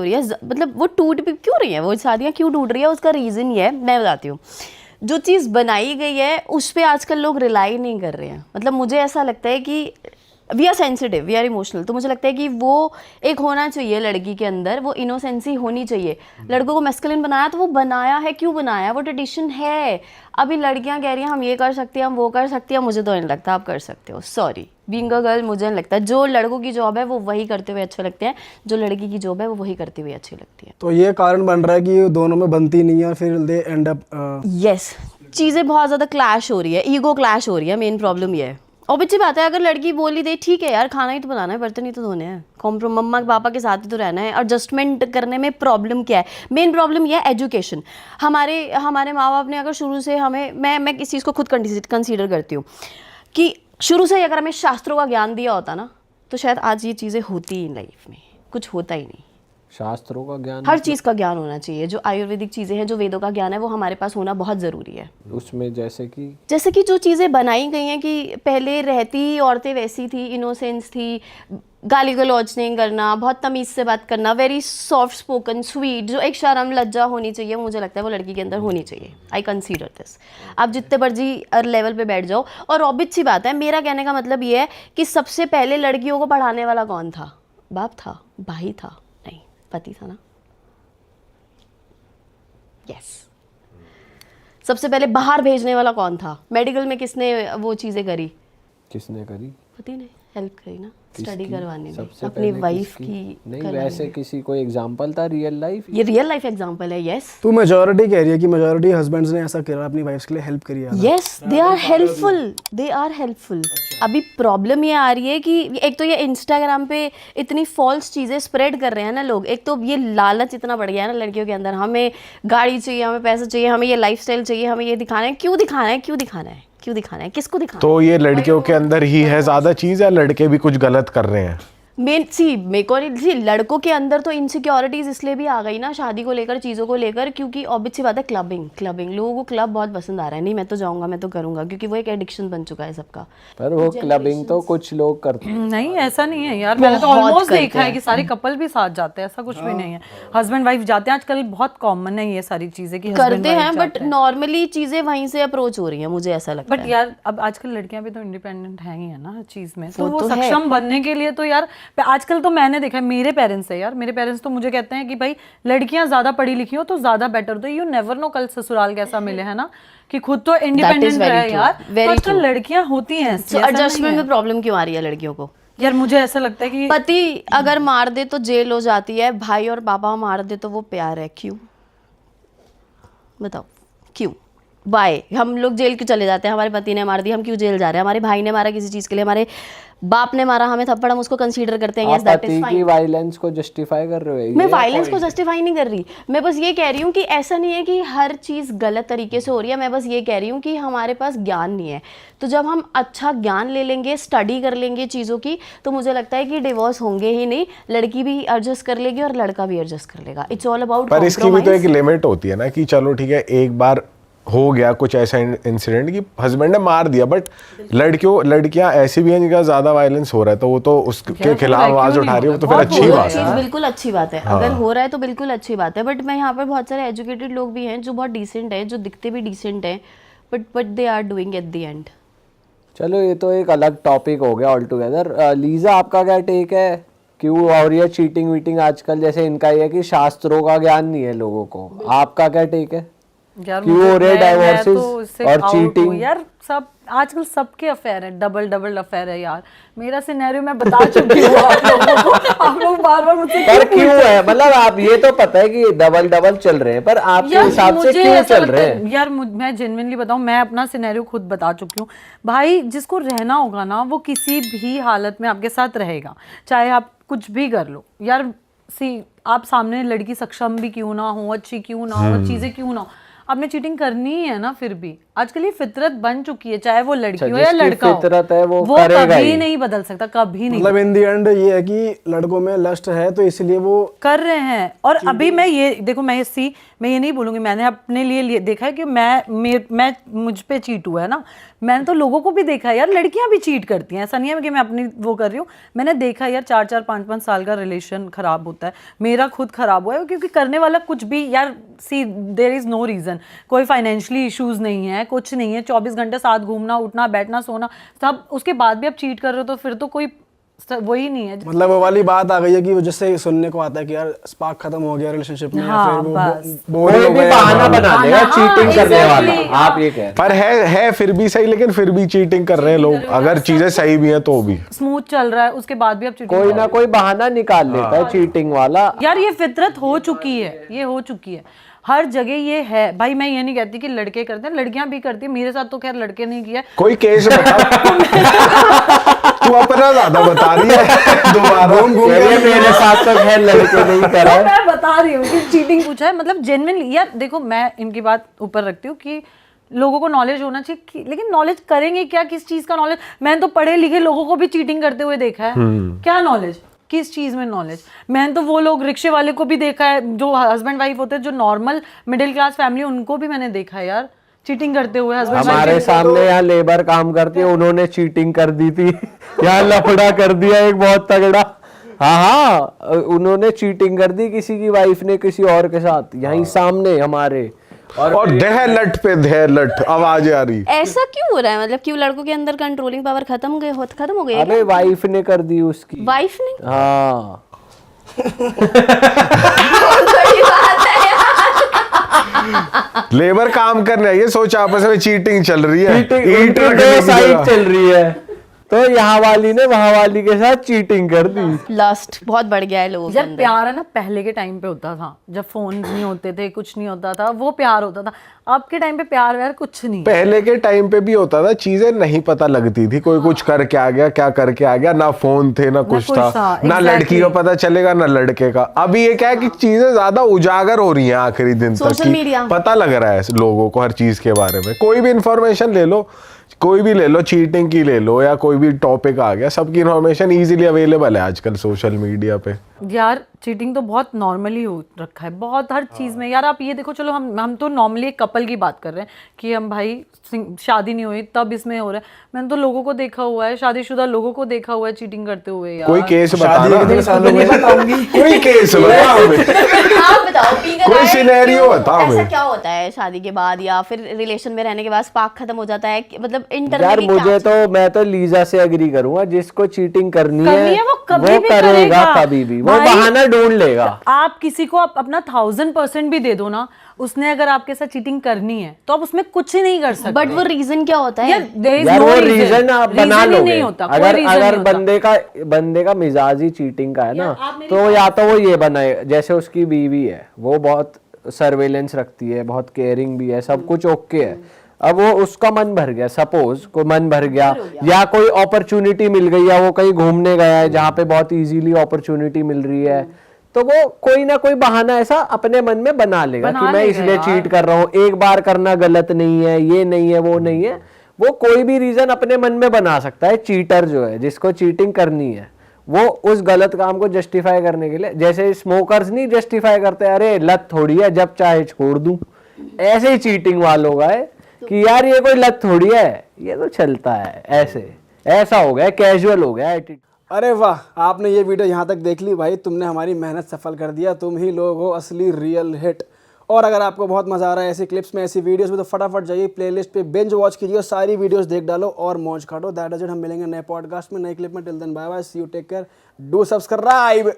रही है, मतलब वो टूट भी क्यों रही है, वो शादियाँ क्यों टूट रही है, उसका रीज़न ये है, मैं बताती हूँ। जो चीज़ बनाई गई है उस पर आजकल लोग रिलाई नहीं कर रहे हैं। मतलब मुझे ऐसा लगता है कि we are sensitive, we are emotional, तो मुझे लगता है कि वो एक होना चाहिए लड़की के अंदर, वो इनोसेंसी होनी चाहिए। लड़कों को मैस्कुलिन बनाया तो वो बनाया है, क्यों बनाया, वो ट्रेडिशन है। अभी लड़कियां कह रही हैं हम ये कर सकते हैं, हम वो कर सकते हैं, मुझे तो नहीं लगता आप कर सकते हो। सॉरी, बीइंग अ गर्ल मुझे नहीं लगता। जो लड़कों की जॉब है वो वही करते हुए अच्छे लगते हैं, जो लड़की की जॉब है वो वही करती हुई अच्छी लगती है। तो ये कारण बन रहा है कि दोनों में बनती नहीं है, फिर दे एंड अप। यस, चीज़ें बहुत ज़्यादा क्लैश हो रही है, ईगो क्लैश हो रही है, मेन प्रॉब्लम ये है। और अच्छी बात है अगर लड़की बोली दे ठीक है यार, खाना ही तो बनाना है, बर्तन ही तो धोने हैं, मम्मा पापा के साथ ही तो रहना है, एडजस्टमेंट करने में प्रॉब्लम क्या है? मेन प्रॉब्लम यह है एजुकेशन। हमारे माँ बाप ने अगर शुरू से हमें, मैं इस चीज़ को खुद कंसीडर करती हूँ कि शुरू से ही अगर हमें शास्त्रों का ज्ञान दिया होता ना, तो शायद आज ये चीज़ें होती ही लाइफ में, कुछ होता ही नहीं। शास्त्रों का ज्ञान, हर चीज़ का ज्ञान होना चाहिए। जो आयुर्वेदिक चीज़ें हैं, जो वेदों का ज्ञान है, वो हमारे पास होना बहुत ज़रूरी है। उसमें जैसे कि जो चीज़ें बनाई गई हैं कि पहले रहती औरतें वैसी थी, इनोसेंस थी, गाली गलौज नहीं करना, बहुत तमीज़ से बात करना, वेरी सॉफ्ट स्पोकन, स्वीट, जो एक शर्म लज्जा होनी चाहिए, मुझे लगता है वो लड़की के अंदर होनी चाहिए। I consider this. आप जितने मर्जी लेवल पे बैठ जाओ। और ऑब्वियस सी बात है, मेरा कहने का मतलब ये है कि सबसे पहले लड़कियों को पढ़ाने वाला कौन था? बाप था, भाई था? नहीं, पति था ना। यस। सबसे पहले बाहर भेजने वाला कौन था? मेडिकल में किसने वो चीज़ें करी? किसने करी? पति ने हेल्प करी ना, स्टडी करवाने में, सबसे अपनी पहले वाइफ किसकी? की। नहीं, वैसे किसी कोई एग्जांपल था रियल लाइफ? ये रियल लाइफ एग्जांपल है। यस, तू मेजोरिटी कह रही है कि मेजोरिटी हस्बैंड्स ने ऐसा करा, अपनी वाइफ्स के लिए हेल्प करी है। Yes, they are helpful, they are helpful. अभी प्रॉब्लम ये आ रही है कि एक तो ये इंस्टाग्राम पे इतनी फॉल्स चीज़ें स्प्रेड कर रहे हैं ना लोग। एक तो ये लालच इतना बढ़ गया है ना लड़कियों के अंदर, हमें गाड़ी चाहिए, हमें पैसा चाहिए, हमें ये लाइफस्टाइल चाहिए, हमें ये दिखाना है। क्यों दिखाना है, क्यों दिखाना है, क्यों दिखाना है, किसको दिखाना है? तो ये लड़कियों के अंदर ही है ज्यादा चीज या लड़के भी कुछ गलत कर रहे हैं? मेरे को लड़कों के अंदर तो इनसिक्योरिटीज इसलिए भी आ गई ना, शादी को लेकर, चीज़ों को लेकर, क्योंकि ऑब्वियस सी बात है क्लबिंग लोगों को क्लब बहुत पसंद आ रहा है। नहीं मैं तो जाऊंगा, मैं तो करूंगा, क्योंकि वो एक एडिक्शन बन चुका है सबका। पर वो क्लबिंग तो कुछ लोग करते हैं। नहीं, ऐसा नहीं है यार, मैंने तो ऑलमोस्ट देखा है कि सारे कपल भी साथ जाते हैं, ऐसा कुछ भी नहीं है। हस्बैंड वाइफ जाते हैं, आजकल बहुत कॉमन है ये सारी चीजें कि करते हैं, बट नॉर्मली चीज़ें वहीं से अप्रोच हो रही हैं, मुझे ऐसा लगता है। बट यार अब आजकल लड़कियां भी तो इंडिपेंडेंट हैं ही है ना हर चीज में, तो वो तो है। सक्षम बनने के लिए तो यार आजकल तो मैंने देखा है, मेरे पेरेंट्स है यार, मेरे पेरेंट्स तो मुझे कहते हैं कि भाई लड़कियां ज्यादा पढ़ी लिखी हो तो ज्यादा बेटर। तो यू नेवर नो कल ससुराल कैसा मिले, है ना, कि खुद तो इंडिपेंडेंट रहे यार। तो आजकल लड़कियां होती हैं, एडजस्टमेंट में प्रॉब्लम क्यों आ रही है लड़कियों को? यार मुझे ऐसा लगता है कि पति अगर मार दे तो जेल हो जाती है, भाई और पापा मार दे तो वो प्यार है। क्यों बताओ, क्यों? बाय हम लोग जेल क्यों चले जाते हैं? हमारे पति ने मार दिया, हम क्यों जेल जा रहे हैं? हमारे भाई ने मारा किसी चीज़ के लिए, हमारे बाप ने मारा हमें थप्पड़, हम उसको कंसीडर करते हैं। आप पति की वायलेंस को जस्टिफाई कर रहे हो? मैं वायलेंस को जस्टिफाई नहीं कर रही, मैं बस ये कह रही हूँ कि ऐसा नहीं है कि हर चीज़ गलत तरीके से हो रही है। मैं बस ये कह रही हूँ कि हमारे पास ज्ञान नहीं है, तो जब हम अच्छा ज्ञान ले लेंगे, स्टडी कर लेंगे चीज़ों की, तो मुझे लगता है कि डिवोर्स होंगे ही नहीं। लड़की भी एडजस्ट कर लेगी और लड़का भी एडजस्ट कर लेगा। इट्स ऑल अबाउट पर इसकी भी तो एक लिमिट होती है ना कि चलो ठीक है, एक बार हो गया कुछ ऐसा इंसिडेंट कि हस्बैंड ने मार दिया, बट लड़कियां ऐसी भी हैं जिनका ज्यादा वायलेंस हो रहा है, तो वो तो उसके खिलाफ आवाज उठा रही है, वो तो फिर अच्छी बात है। बिल्कुल अच्छी बात है, अगर हो रहा है तो बिल्कुल अच्छी बात है। बट मैं यहाँ पर बहुत सारे एजुकेटेड लोग भी हैं जो बहुत डिसेंट हैं, जो दिखते भी डिसेंट हैं, but they are doing at the end. चलो ये तो एक अलग टॉपिक हो गया ऑल टुगेदर। लीजा, आपका क्या टेक है? क्यों और ये चीटिंग वीटिंग आजकल, जैसे इनका ये है कि शास्त्रों का ज्ञान नहीं है लोगों को, आपका क्या टेक है? यार डाइवोर्सेस और चीटिंग, यार सब आजकल सबके अफेयर है, डबल अफेयर है यार। मेरा सिनेरियो मैं बता चुकी हूँ आप लोगों को, आप लोग बार-बार मुझसे पर क्यों है? मतलब आप ये तो पता है कि डबल चल रहे हैं, पर आपके हिसाब से क्यों चल रहे हैं? यार मैं जेन्युइनली बताऊं, मैं अपना सिनेरियो खुद बता चुकी हूँ भाई। जिसको रहना होगा ना, वो किसी भी हालत में आपके साथ रहेगा, चाहे आप कुछ भी कर लो यार। आप सामने लड़की सक्षम भी क्यों ना हो, अच्छी क्यों ना हो, चीजें क्यों ना हो, आपने चीटिंग करनी ही है ना। फिर भी आजकल ये फितरत बन चुकी है, चाहे वो लड़की हो या जिसकी लड़का हो, फितरत है वो करेगा कभी ही। नहीं बदल सकता, कभी नहीं मतलब इन दी एंड ये है कि लड़कों में लस्ट है तो इसलिए वो कर रहे हैं। और अभी मैं ये देखो, मैं ये नहीं बोलूंगी, मैंने अपने लिए देखा है कि मैं मुझ पे चीट हुआ है ना, मैंने तो लोगों को भी देखा है यार, लड़कियां भी चीट करती हैं, ऐसा नहीं है कि मैं अपनी वो कर रही हूँ, मैंने देखा यार 4-4 5-5 साल का रिलेशन खराब होता है, मेरा खुद खराब हुआ है, क्योंकि करने वाला कुछ भी यार, सी देयर इज नो रीजन, कोई फाइनेंशियली इश्यूज नहीं है, कुछ नहीं है, 24 घंटे साथ घूमना उठना बैठना सोना सब, उसके बाद भी आप चीट कर रहे हो तो फिर तो कोई वही नहीं है। मतलब वो वाली बात आ गई है कि वो जैसे सुनने को आता है कि यार स्पार्क खत्म हो गया रिलेशनशिप में, हाँ, या फिर वो बस। बोर कोई हो भी गए। बहाना बना देगा हाँ, चीटिंग करने वाला, exactly, आप ये कह रहे हैं। पर है फिर भी सही, लेकिन फिर भी चीटिंग कर रहे हैं लोग, अगर चीजें सही भी हैं तो भी। स्मूथ चल रहा है उसके बाद भी आप चीटिंग कोई ना कोई बहाना निकाल लेता है चीटिंग वाला। यार, ये फितरत हो चुकी है, ये हो चुकी है हर जगह, ये है भाई। मैं ये नहीं कहती कि लड़के करते हैं, लड़कियां भी करती हैं, मेरे साथ तो खैर लड़के नहीं किया। कोई केस बता। तू अपना ज्यादा बता रही है दोबारा। चलिए, मेरे साथ तो खैर लड़के नहीं कर रहे। मैं बता रही हूँ कि चीटिंग पूछा है, मतलब जेन्युइनली यार देखो, मैं इनकी बात ऊपर रखती हूँ कि लोगों को नॉलेज होना चाहिए, लेकिन नॉलेज करेंगे क्या, किस चीज का नॉलेज? मैंने तो पढ़े लिखे लोगों को भी चीटिंग करते हुए देखा है, क्या नॉलेज, किस चीज में नॉलेज? मैंने तो वो लोग रिक्शे वाले को भी देखा है, जो हस्बैंड वाइफ होते हैं, जो नॉर्मल मिडिल क्लास फैमिली, उनको भी मैंने देखा है यार चीटिंग करते हुए। हस्बैंड हमारे सामने यहाँ लेबर काम करती है, उन्होंने चीटिंग कर दी थी, यहाँ लफड़ा कर दिया एक बहुत तगड़ा। हाँ, उन्होंने चीटिंग कर दी, किसी की वाइफ ने किसी और के साथ, यहीं सामने हमारे। और दह लट पे दह लट आवाज आ रही। ऐसा क्यों हो रहा है? मतलब क्यों लड़कों के अंदर कंट्रोलिंग पावर खत्म हो गई है? अरे वाइफ ने कर दी उसकी। वाइफ ने? हाँ, बड़ी बात है लेबर काम करने आई है, सोच आपस में चीटिंग चल रही है, चीटिंग ईंट उनकी रखने दो की साइड जगह। चल रही है, तो यहाँ वाली ने वहां वाली के साथ चीटिंग कर दी। लस्ट बहुत बढ़ गया है लोगों के जब अंदर। प्यार है ना, पहले के टाइम पे होता था, जब फोन नहीं होते थे, कुछ नहीं होता था, वो प्यार होता था। अब के टाइम पे प्यार व्यार कुछ नहीं है। पहले के टाइम पे भी होता था, चीजें नहीं पता लगती थी, कोई कुछ करके आ गया, क्या करके आ गया, ना फोन थे ना कुछ कुछ था, था, ना लड़की का पता चलेगा ना लड़के का। अभी ये क्या है कि चीजें ज्यादा उजागर हो रही हैं आखिरी दिन तक, सोशल कि मीडिया। पता लग रहा है लोगों को हर चीज के बारे में। कोई भी इंफॉर्मेशन ले लो, कोई भी ले लो, चीटिंग की ले लो या कोई भी टॉपिक आ गया, सबकी इन्फॉर्मेशन इजीली अवेलेबल है आजकल सोशल मीडिया पे। यार चीटिंग तो बहुत नॉर्मली हो रखा है, बहुत हर चीज में। यार आप ये देखो, चलो हम तो नॉर्मली एक कपल की बात कर रहे हैं कि हम भाई शादी नहीं हुई तब इसमें हो रहा है। मैंने तो लोगों को देखा हुआ है, शादीशुदा लोगों को देखा हुआ है चीटिंग करते हुए। यार कोई केस बता शादी ना, के दिन सालों में कोई केस बता हमें। आप बताओ, कोई सिनेरियो बता ऐसा हमें। क्या होता है शादी के बाद या फिर रिलेशन में रहने के बाद स्पार्क खत्म हो जाता है? मतलब यार इंटरनली मुझे तो, मैं तो लीजा से एग्री करूंगा, जिसको चीटिंग करनी है वो कभी भी करेगा, करेगा। कभी भी वो भाई, बहाना ढूंढ लेगा। आप किसी को अपना 1000% भी दे दो ना, उसने अगर आपके साथ चीटिंग करनी है तो आप उसमें कुछ ही नहीं कर सकते। बट वो रीजन क्या होता है? यार there is यार no वो reason. रीजन आप बना Reason ही लोगे। नहीं होता, कोई अगर reason अगर नहीं होता। बंदे का मिजाज ही चीटिंग का है ना, तो या तो वो ये बनाए, जैसे उसकी बीवी है, वो बहुत सर्वेलेंस रखती है, बहुत केयरिंग भी है, सब कुछ ओके है। अब वो उसका मन भर गया, सपोज को मन भर गया, या कोई अपॉर्चुनिटी मिल गई, या वो कहीं घूमने गया है जहाँ पे बहुत इजीली अपॉर्चुनिटी मिल रही है, तो वो कोई ना कोई बहाना ऐसा अपने मन में बना लेगा कि मैं इसलिए चीट कर रहा हूँ, एक बार करना गलत नहीं है, ये नहीं है, वो नहीं है। वो कोई भी रीजन अपने मन में बना सकता है। चीटर जो है, जिसको चीटिंग करनी है, वो उस गलत काम को जस्टिफाई करने के लिए, जैसे स्मोकर्स नहीं जस्टिफाई करते, अरे लत थोड़ी है, जब चाहे छोड़ दूं, ऐसे ही चीटिंग वालों का है कि यार ये कोई लत थोड़ी है, ये तो चलता है, ऐसा हो गया, कैजुअल हो गया एटीट्यूड। अरे वाह, आपने ये वीडियो यहाँ तक देख ली भाई, तुमने हमारी मेहनत सफल कर दिया। तुम ही लोग हो असली रियल हिट। और अगर आपको बहुत मजा आ रहा है ऐसी क्लिप्स में, ऐसी वीडियोस में, तो फटाफट जाइए प्लेलिस्ट पे बिंज वॉच कीजिए और सारी वीडियोस देख डालो और मौज काटो। That is it. हम मिलेंगे नए पॉडकास्ट में, नए क्लिप में। Till then bye bye, see you, take care, do subscribe.